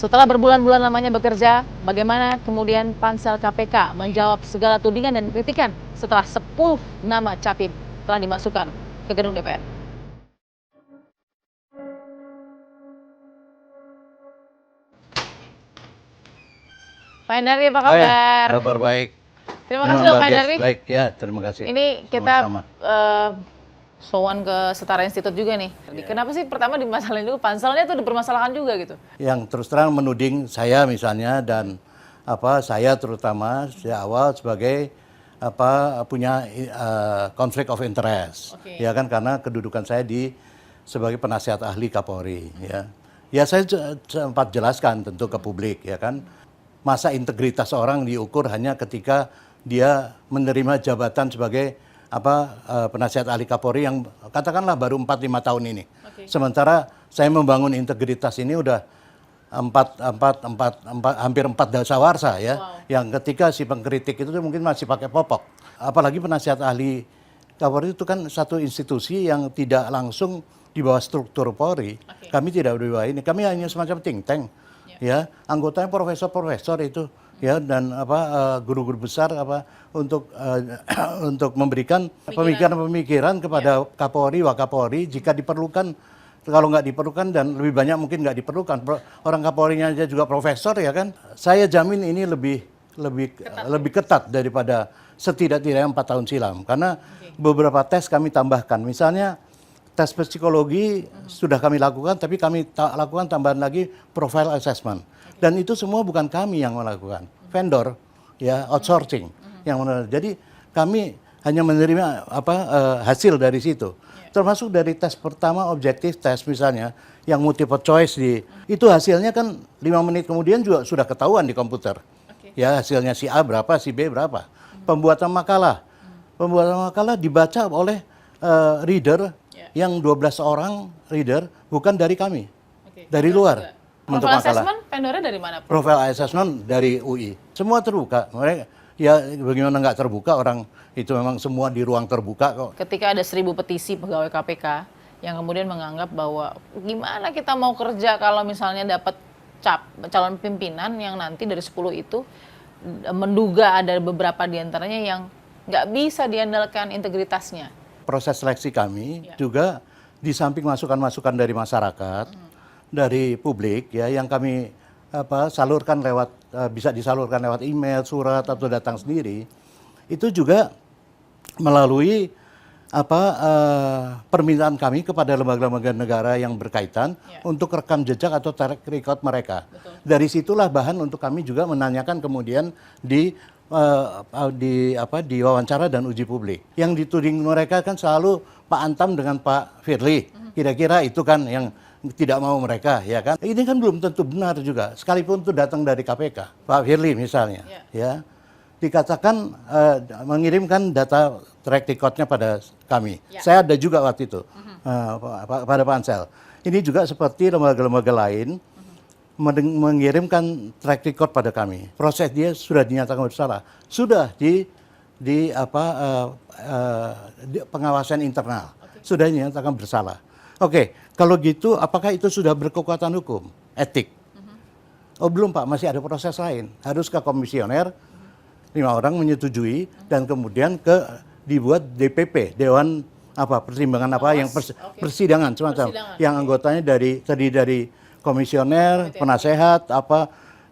Setelah berbulan-bulan lamanya bekerja, bagaimana kemudian Pansel KPK menjawab segala tudingan dan kritikan setelah 10 nama capim telah dimasukkan ke gedung DPR? Pak Hendardi, apa kabar? Kabar baik. Terima kasih loh Pak Hendardi. Baik, ya, terima kasih. Ini kita Sama-sama. sowan ke Setara Institut juga nih. Kenapa sih pertama dimasalahin dulu, panselnya tuh dipermasalahkan juga gitu? Yang terus terang menuding saya misalnya dan saya terutama sejak awal sebagai punya konflik of interest. Oke. Ya kan, karena kedudukan saya sebagai penasihat ahli Kapolri, ya. Ya saya sempat jelaskan tentu ke publik, ya kan. Masa integritas orang diukur hanya ketika dia menerima jabatan sebagai penasihat ahli Kapolri yang katakanlah baru 4-5 tahun ini. Oke. Sementara saya membangun integritas ini udah hampir 4 dasawarsa ya. Wow. Yang ketika si pengkritik itu mungkin masih pakai popok. Apalagi penasihat ahli Kapolri itu kan satu institusi yang tidak langsung di bawah struktur Polri. Oke. Kami tidak di bawah ini. Kami hanya semacam think tank. Ya, anggotanya profesor-profesor itu. Ya, dan guru-guru besar untuk memberikan pemikiran-pemikiran kepada Kapolri, Wakapolri jika diperlukan. Kalau nggak diperlukan dan lebih banyak mungkin nggak diperlukan. Orang Kapolrinya aja juga profesor, ya kan. Saya jamin ini lebih ketat daripada setidak-tidaknya 4 tahun silam. Karena beberapa tes kami tambahkan. Misalnya tes psikologi sudah kami lakukan, tapi kami lakukan tambahan lagi profile assessment. Dan itu semua bukan kami yang melakukan, vendor, ya, outsourcing yang melakukan. Jadi kami hanya menerima hasil dari situ. Termasuk dari tes pertama objektif tes misalnya, yang multiple choice itu hasilnya kan 5 menit kemudian juga sudah ketahuan di komputer. Ya, hasilnya si A berapa, si B berapa. Pembuatan makalah dibaca oleh reader yang 12 orang reader, bukan dari kami, dari luar. Profile assessment vendornya dari mana? Profile assessment dari UI. Semua terbuka. Mereka ya bagaimana nggak terbuka, orang itu memang semua di ruang terbuka kok. Ketika ada 1000 petisi pegawai KPK yang kemudian menganggap bahwa gimana kita mau kerja kalau misalnya dapat calon pimpinan yang nanti dari 10 itu menduga ada beberapa diantaranya yang nggak bisa diandalkan integritasnya. Proses seleksi kami juga di samping masukan-masukan dari masyarakat, dari publik, ya, yang kami salurkan lewat bisa disalurkan lewat email, surat atau datang sendiri, itu juga melalui permintaan kami kepada lembaga-lembaga negara yang berkaitan untuk rekam jejak atau track record mereka. Betul. Dari situlah bahan untuk kami juga menanyakan kemudian di wawancara dan uji publik. Yang dituding mereka kan selalu Pak Antam dengan Pak Firly. Kira-kira itu kan yang tidak mau mereka, ya kan. Ini kan belum tentu benar juga. Sekalipun itu datang dari KPK. Pak Firly misalnya, ya. Dikatakan mengirimkan data track recordnya pada kami. Saya ada juga waktu itu pada Pansel. Ini juga seperti lembaga-lembaga lain mengirimkan track record pada kami. Proses dia sudah dinyatakan bersalah, sudah di pengawasan internal, sudah dinyatakan bersalah. Oke, kalau gitu apakah itu sudah berkekuatan hukum, etik? Oh belum Pak, masih ada proses lain. Harus ke komisioner, 5 orang menyetujui dan kemudian dibuat DPP, Dewan pertimbangan yang persidangan semacam, yang anggotanya terdiri dari komisioner, penasehat,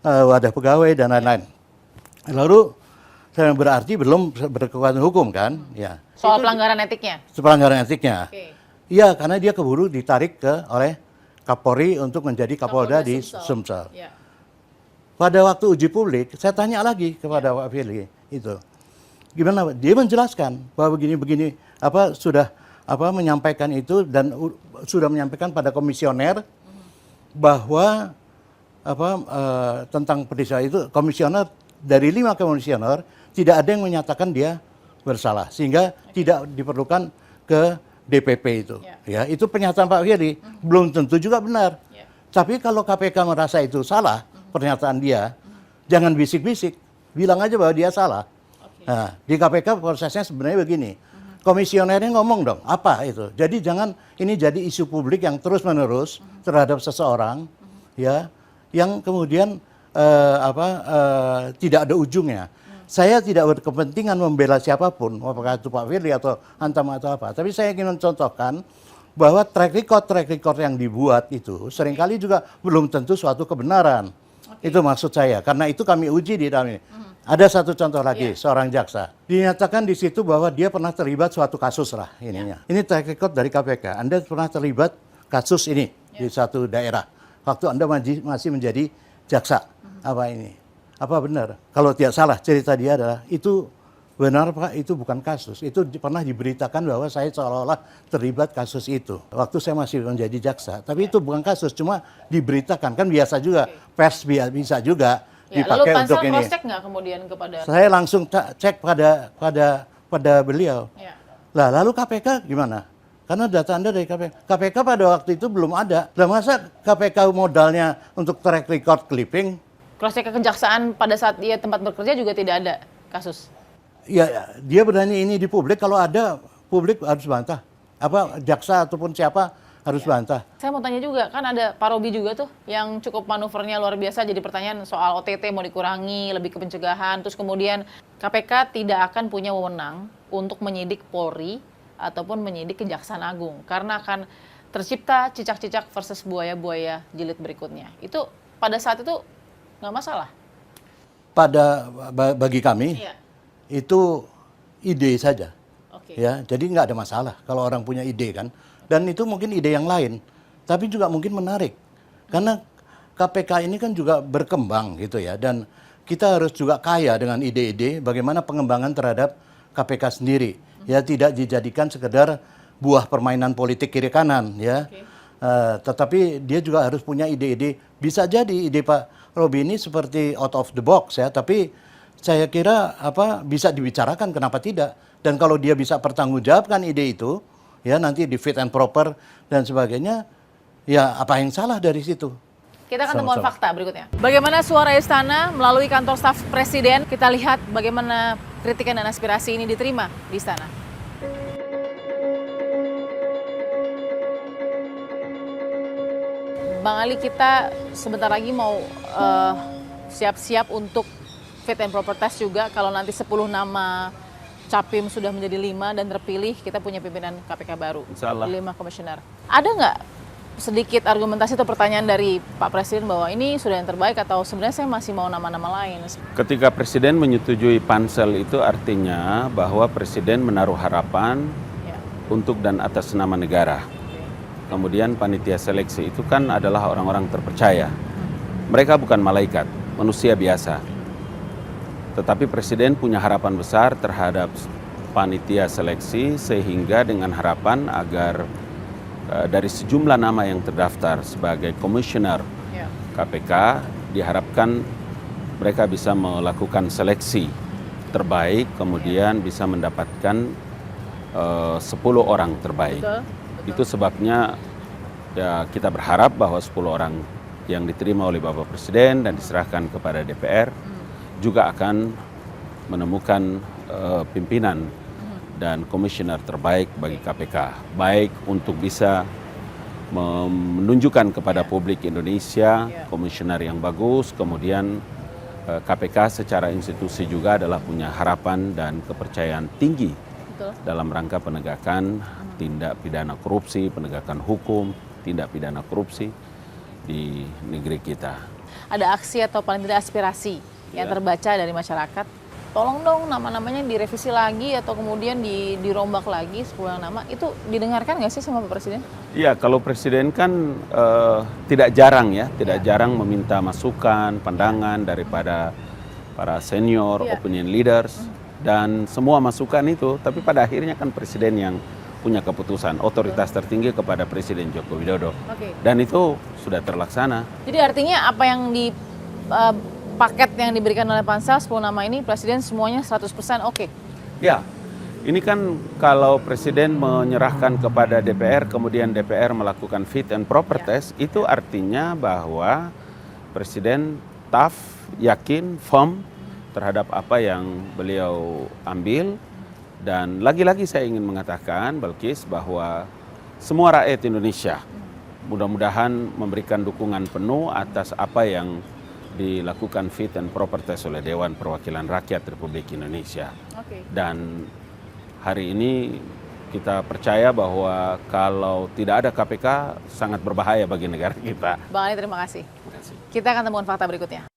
wadah pegawai dan lain-lain. Lalu berarti belum berkekuatan hukum kan? Ya. Soal pelanggaran etiknya. Pelanggaran etiknya. Okay. Iya, karena dia keburu ditarik oleh Kapolri untuk menjadi Kapolda di Sumsel. Ya. Pada waktu uji publik, saya tanya lagi kepada Pak Firly itu, gimana? Dia menjelaskan bahwa begini-begini, sudah menyampaikan itu dan sudah menyampaikan pada komisioner bahwa tentang peristiwa itu, komisioner dari 5 komisioner tidak ada yang menyatakan dia bersalah, sehingga tidak diperlukan ke DPP itu. Ya, itu pernyataan Pak Firly, belum tentu juga benar. Tapi kalau KPK merasa itu salah, pernyataan dia, jangan bisik-bisik, bilang aja bahwa dia salah. Nah, di KPK prosesnya sebenarnya begini. Komisionernya ngomong dong, apa itu? Jadi jangan ini jadi isu publik yang terus-menerus terhadap seseorang, ya, yang kemudian tidak ada ujungnya. Saya tidak berkepentingan membela siapapun, apakah itu Pak Firly atau Antam atau apa. Tapi saya ingin mencontohkan bahwa track record yang dibuat itu seringkali juga belum tentu suatu kebenaran. Itu maksud saya. Karena itu kami uji di dalam ini. Ada satu contoh lagi, seorang jaksa. Dinyatakan di situ bahwa dia pernah terlibat suatu kasus lah ininya. Ini track record dari KPK. Anda pernah terlibat kasus ini di satu daerah. Waktu Anda masih menjadi jaksa. Apa ini? Apa benar? Kalau tidak salah cerita dia adalah itu benar Pak, itu bukan kasus. Itu pernah diberitakan bahwa saya seolah-olah terlibat kasus itu. Waktu saya masih menjadi jaksa. Tapi itu bukan kasus, cuma diberitakan. Kan biasa juga, pers bisa juga dipakai untuk ini. Lalu Pansel cross-check nggak kemudian kepada? Saya langsung cek pada beliau. Lah, lalu KPK gimana? Karena data Anda dari KPK. KPK pada waktu itu belum ada. Lah masa KPK modalnya untuk track record clipping? Cross-check kejaksaan pada saat dia tempat bekerja juga tidak ada kasus? Ya, dia berani ini di publik, kalau ada publik harus bantah. Apa jaksa ataupun siapa harus bantah. Saya mau tanya juga, kan ada Pak Robi juga tuh yang cukup manuvernya luar biasa, jadi pertanyaan soal OTT mau dikurangi, lebih ke pencegahan, terus kemudian KPK tidak akan punya wewenang untuk menyidik Polri ataupun menyidik Kejaksaan Agung, karena akan tercipta cicak-cicak versus buaya-buaya jilid berikutnya. Itu pada saat itu nggak masalah? Bagi kami, itu ide saja. Ya, jadi nggak ada masalah kalau orang punya ide kan. Dan itu mungkin ide yang lain, tapi juga mungkin menarik. Karena KPK ini kan juga berkembang gitu ya. Dan kita harus juga kaya dengan ide-ide bagaimana pengembangan terhadap KPK sendiri. Ya, tidak dijadikan sekedar buah permainan politik kiri kanan ya. Tetapi dia juga harus punya ide-ide. Bisa jadi ide Pak Robi ini seperti out of the box ya, tapi saya kira bisa dibicarakan, kenapa tidak? Dan kalau dia bisa pertanggungjawabkan ide itu, ya nanti di fit and proper dan sebagainya, ya apa yang salah dari situ? Kita akan temuan fakta berikutnya. Bagaimana suara istana melalui kantor staf presiden? Kita lihat bagaimana kritikan dan aspirasi ini diterima di istana. Bang Ali, kita sebentar lagi mau siap-siap untuk fit and proper test juga. Kalau nanti 10 nama Capim sudah menjadi 5 dan terpilih, kita punya pimpinan KPK baru. Insyaallah. 5 komisioner. Ada nggak sedikit argumentasi atau pertanyaan dari Pak Presiden bahwa ini sudah yang terbaik atau sebenarnya saya masih mau nama-nama lain? Ketika Presiden menyetujui pansel itu artinya bahwa Presiden menaruh harapan untuk dan atas nama negara. Kemudian panitia seleksi itu kan adalah orang-orang terpercaya. Mereka bukan malaikat, manusia biasa. Tetapi Presiden punya harapan besar terhadap panitia seleksi sehingga dengan harapan agar dari sejumlah nama yang terdaftar sebagai komisioner KPK diharapkan mereka bisa melakukan seleksi terbaik, kemudian bisa mendapatkan 10 orang terbaik. Betul. Itu sebabnya ya, kita berharap bahwa 10 orang yang diterima oleh Bapak Presiden dan diserahkan kepada DPR juga akan menemukan pimpinan dan komisioner terbaik bagi KPK. Baik untuk bisa menunjukkan kepada publik Indonesia komisioner yang bagus, kemudian KPK secara institusi juga adalah punya harapan dan kepercayaan tinggi dalam rangka penegakan tindak pidana korupsi, penegakan hukum, tindak pidana korupsi di negeri kita. Ada aksi atau paling tidak aspirasi yang terbaca dari masyarakat? Tolong dong nama-namanya direvisi lagi atau kemudian dirombak lagi 10 nama. Itu didengarkan nggak sih sama Pak Presiden? Iya, kalau Presiden kan tidak jarang jarang meminta masukan, pandangan daripada para senior, opinion leaders, dan semua masukan itu. Tapi pada akhirnya kan Presiden yang punya keputusan, otoritas tertinggi kepada Presiden Joko Widodo. Dan itu sudah terlaksana. Jadi artinya apa yang di paket yang diberikan oleh Pansel 10 nama ini Presiden semuanya 100% oke? Ya, ini kan kalau Presiden menyerahkan kepada DPR, kemudian DPR melakukan fit and proper test, itu artinya bahwa Presiden tough, yakin, firm terhadap apa yang beliau ambil. Dan lagi-lagi saya ingin mengatakan, Balkis, bahwa semua rakyat Indonesia mudah-mudahan memberikan dukungan penuh atas apa yang dilakukan fit and proper test oleh Dewan Perwakilan Rakyat Republik Indonesia. Dan hari ini kita percaya bahwa kalau tidak ada KPK sangat berbahaya bagi negara kita. Bang Ali, terima kasih. Kita akan temukan fakta berikutnya.